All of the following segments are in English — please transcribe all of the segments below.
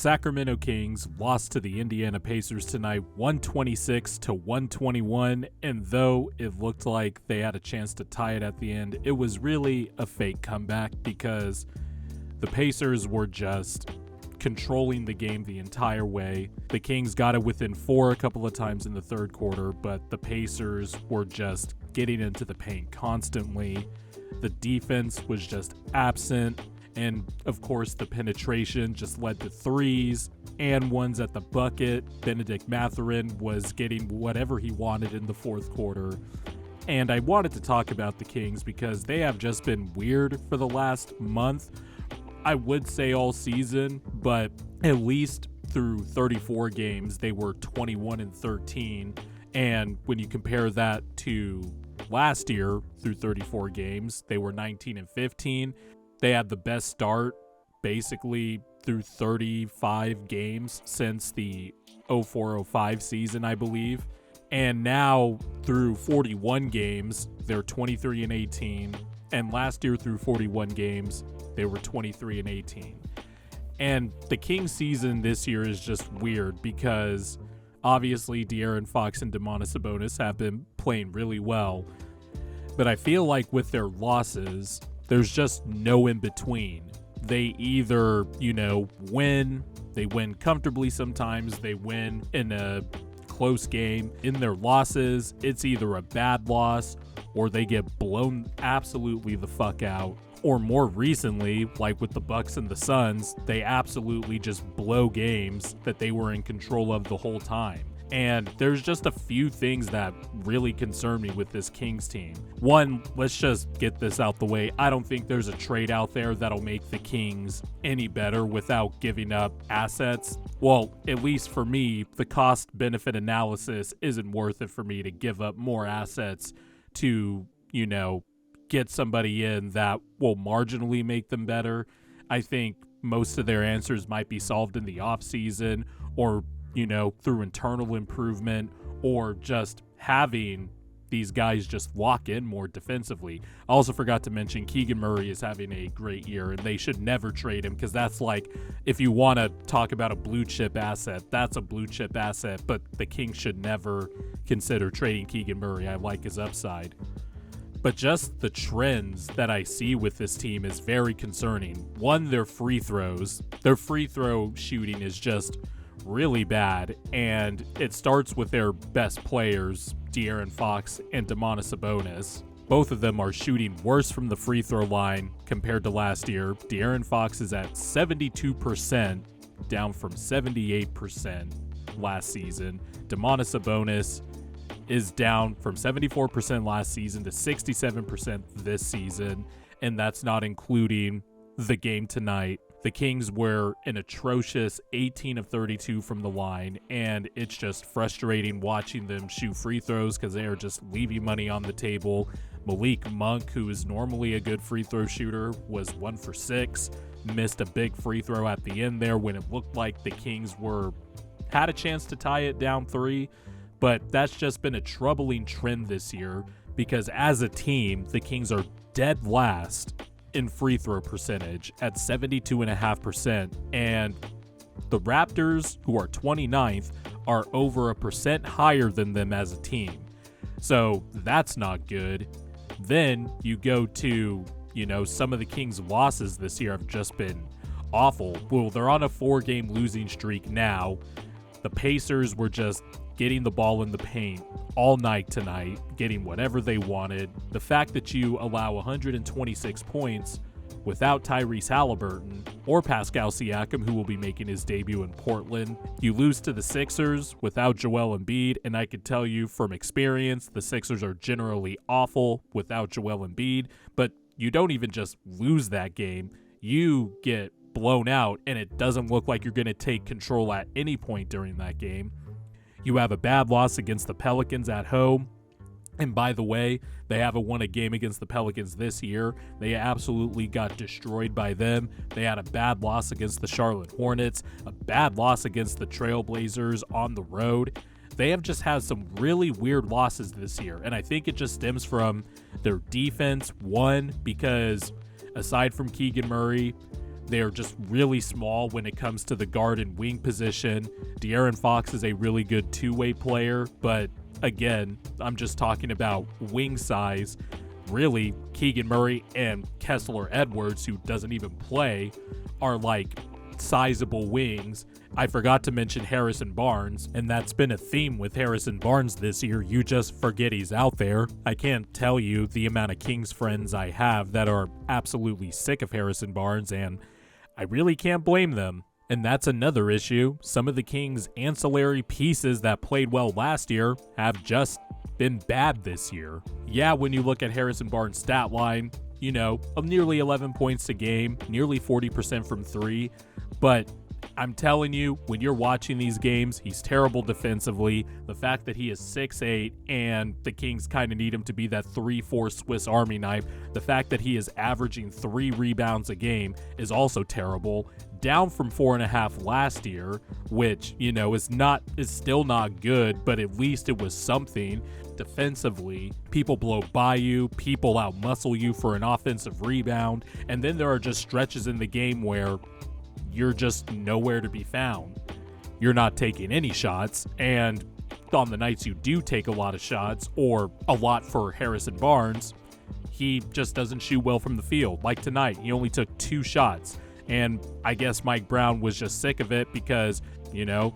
Sacramento Kings lost to the Indiana Pacers tonight, 126-121, and though it looked like they had a chance to tie it at the end, it was really a fake comeback because the Pacers were just controlling the game the entire way. The Kings got it within 4 a couple of times in the third quarter, but the Pacers were just getting into the paint constantly. The defense was just absent. And, of course, the penetration just led to threes and ones at the bucket. Benedict Mathurin was getting whatever he wanted in the fourth quarter. And I wanted to talk about the Kings because they have just been weird for the last month. I would say all season, but at least through 34 games, they were 21-13. And when you compare that to last year through 34 games, they were 19-15. They had the best start basically through 35 games since the 04-05 season, I believe. And now through 41 games, they're 23-18. And last year through 41 games, they were 23-18. And the Kings season this year is just weird because obviously De'Aaron Fox and Domantas Sabonis have been playing really well. But I feel like with their losses, there's just no in between. They either, win, they win comfortably sometimes, they win in a close game. In their losses, it's either a bad loss or they get blown absolutely the fuck out. Or more recently, like with the Bucks and the Suns, they absolutely just blow games that they were in control of the whole time. And there's just a few things that really concern me with this Kings team. One, let's just get this out the way. I don't think there's a trade out there that'll make the Kings any better without giving up assets. Well, at least for me, the cost-benefit analysis isn't worth it for me to give up more assets to, get somebody in that will marginally make them better. I think most of their answers might be solved in the offseason or through internal improvement or just having these guys just lock in more defensively. I also forgot to mention Keegan Murray is having a great year, and they should never trade him because that's like, if you want to talk about a blue chip asset, that's a blue chip asset, but the Kings should never consider trading Keegan Murray. I like his upside. But just the trends that I see with this team is very concerning. One, their free throws. Their free throw shooting is just really bad, and it starts with their best players, De'Aaron Fox and Domantas Sabonis. Both of them are shooting worse from the free throw line compared to last year. De'Aaron Fox is at 72%, down from 78% last season. Domantas Sabonis is down from 74% last season to 67% this season, and that's not including the game tonight. The Kings were an atrocious 18 of 32 from the line, and it's just frustrating watching them shoot free throws because they are just leaving money on the table. Malik Monk, who is normally a good free throw shooter, was 1 for 6, missed a big free throw at the end there when it looked like the Kings had a chance to tie it down 3, but that's just been a troubling trend this year because as a team, the Kings are dead last in free throw percentage at 72.5%, and the Raptors, who are 29th, are over 1% higher than them as a team. So that's not good. Then you go to, some of the Kings' losses this year have just been awful. Well, they're on a 4-game losing streak now. The Pacers were just getting the ball in the paint all night tonight, getting whatever they wanted. The fact that you allow 126 points without Tyrese Halliburton or Pascal Siakam, who will be making his debut in Portland. You lose to the Sixers without Joel Embiid, and I could tell you from experience, the Sixers are generally awful without Joel Embiid, but you don't even just lose that game. You get blown out, and it doesn't look like you're going to take control at any point during that game. You have a bad loss against the Pelicans at home. And by the way, they haven't won a game against the Pelicans this year. They absolutely got destroyed by them. They had a bad loss against the Charlotte Hornets, a bad loss against the Trailblazers on the road. They have just had some really weird losses this year. And I think it just stems from their defense. One, because aside from Keegan Murray, They're just really small when it comes to the guard and wing position. De'Aaron Fox is a really good two-way player, but again, I'm just talking about wing size. Really, Keegan Murray and Kessler Edwards, who doesn't even play, are like sizable wings. I forgot to mention Harrison Barnes, and that's been a theme with Harrison Barnes this year. You just forget he's out there. I can't tell you the amount of Kings friends I have that are absolutely sick of Harrison Barnes, and I really can't blame them. And that's another issue. Some of the Kings' ancillary pieces that played well last year have just been bad this year. Yeah, when you look at Harrison Barnes' stat line, of nearly 11 points a game, nearly 40% from three, but I'm telling you, when you're watching these games, he's terrible defensively. The fact that he is 6'8", and the Kings kind of need him to be that 3-4 Swiss Army knife. The fact that he is averaging 3 rebounds a game is also terrible. Down from 4.5 last year, which, is still not good, but at least it was something. Defensively, people blow by you, people outmuscle you for an offensive rebound, and then there are just stretches in the game where you're just nowhere to be found. You're not taking any shots, and on the nights you do take a lot of shots, or a lot for Harrison Barnes, he just doesn't shoot well from the field. Like tonight, he only took 2 shots, and I guess Mike Brown was just sick of it because,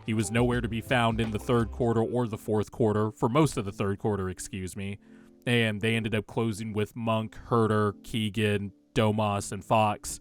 he was nowhere to be found in the third quarter or the fourth quarter, for most of the third quarter, and they ended up closing with Monk, Herter, Keegan, Domas, and Fox.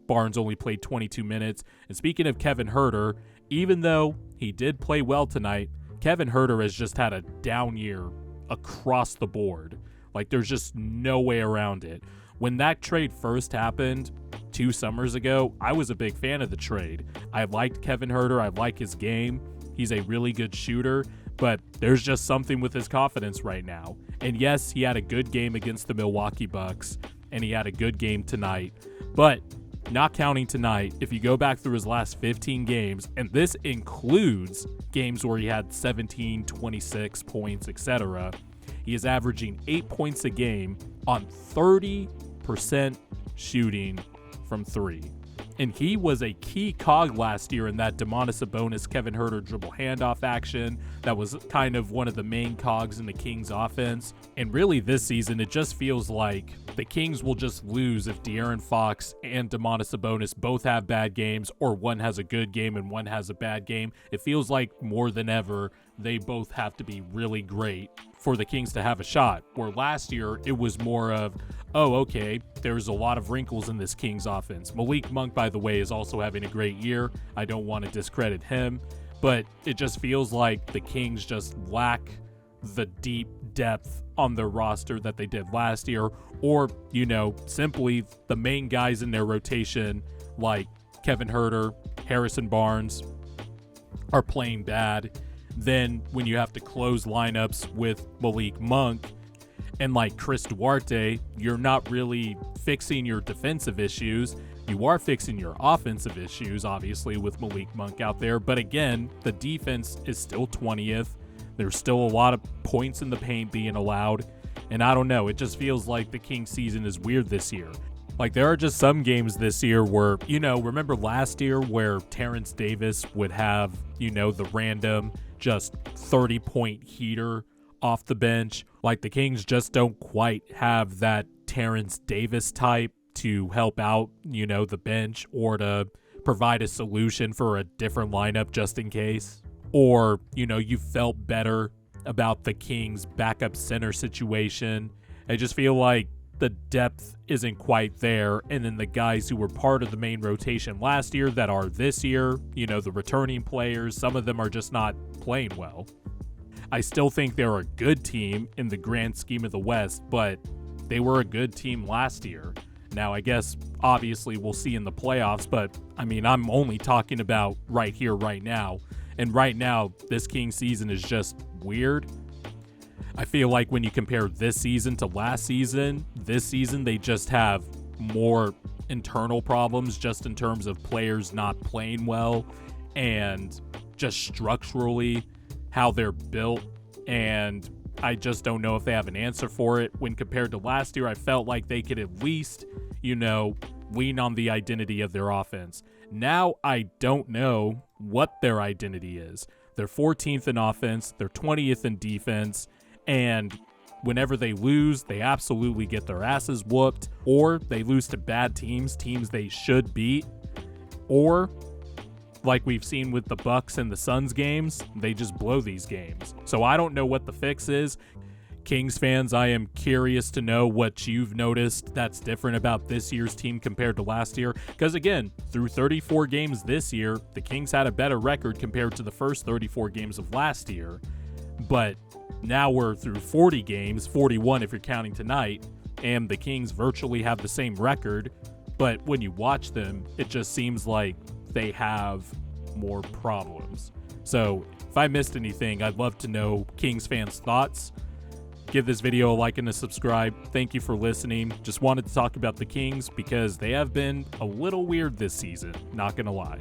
Barnes only played 22 minutes. And speaking of Kevin Herter, even though he did play well tonight, Kevin Herter has just had a down year across the board. Like, there's just no way around it. When that trade first happened 2 summers ago, I was a big fan of the trade. I liked Kevin Herter. I like his game. He's a really good shooter, but there's just something with his confidence right now. And yes, he had a good game against the Milwaukee Bucks, and he had a good game tonight. But not counting tonight, if you go back through his last 15 games, and this includes games where he had 17, 26 points, etc., he is averaging 8 points a game on 30% shooting from 3. And he was a key cog last year in that Domantas Sabonis, Kevin Herter dribble handoff action. That was kind of one of the main cogs in the Kings offense. And really this season, it just feels like the Kings will just lose if De'Aaron Fox and Domantas Sabonis both have bad games, or one has a good game and one has a bad game. It feels like more than ever, they both have to be really great for the Kings to have a shot. Where last year, it was more of, oh, okay, there's a lot of wrinkles in this Kings offense. Malik Monk, by the way, is also having a great year. I don't want to discredit him, but it just feels like the Kings just lack the deep depth on their roster that they did last year, or, simply the main guys in their rotation, like Kevin Herter, Harrison Barnes, are playing bad. Then when you have to close lineups with Malik Monk and like Chris Duarte, you're not really fixing your defensive issues. You are fixing your offensive issues, obviously, with Malik Monk out there. But again, the defense is still 20th. There's still a lot of points in the paint being allowed. And I don't know, it just feels like the Kings season is weird this year. Like, there are just some games this year where, remember last year where Terrence Davis would have, the random just 30-point heater off the bench? Like, the Kings just don't quite have that Terrence Davis type to help out, the bench, or to provide a solution for a different lineup just in case. Or, you felt better about the Kings' backup center situation. I just feel like the depth isn't quite there, and then the guys who were part of the main rotation last year that are this year, the returning players, some of them are just not playing well. I still think they're a good team in the grand scheme of the West, but they were a good team last year. Now, I guess, obviously, we'll see in the playoffs, but, I'm only talking about right here, right now. And right now, this Kings season is just weird. I feel like when you compare this season to last season, this season they just have more internal problems just in terms of players not playing well and just structurally how they're built. And I just don't know if they have an answer for it. When compared to last year, I felt like they could at least, lean on the identity of their offense. Now I don't know what their identity is. They're 14th in offense, they're 20th in defense, and whenever they lose, they absolutely get their asses whooped, or they lose to bad teams they should beat, or like we've seen with the Bucks and the Suns games, they just blow these games. So I don't know what the fix is. Kings fans, I am curious to know what you've noticed that's different about this year's team compared to last year. Because again, through 34 games this year, the Kings had a better record compared to the first 34 games of last year. But now we're through 40 games, 41 if you're counting tonight, and the Kings virtually have the same record. But when you watch them, it just seems like they have more problems. So if I missed anything, I'd love to know Kings fans' thoughts. Give this video a like and a subscribe. Thank you for listening. Just wanted to talk about the Kings because they have been a little weird this season, not gonna lie.